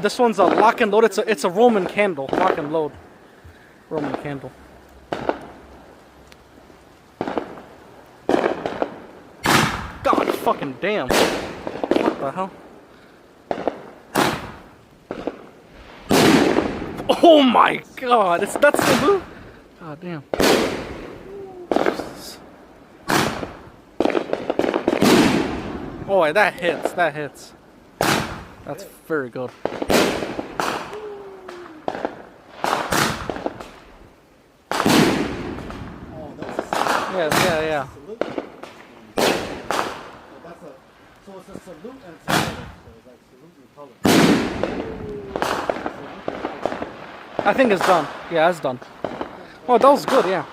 This one's a lock and load. It's a Roman candle. Lock and load. Roman candle. God fucking damn. What the hell? Oh my god, that's the move? God damn. Oh, that hits, that hits. That's very good. Yeah. So it's a salute and it's a color. So it's like salute and color. I think it's done. Yeah, it's done. Oh, that was good, yeah.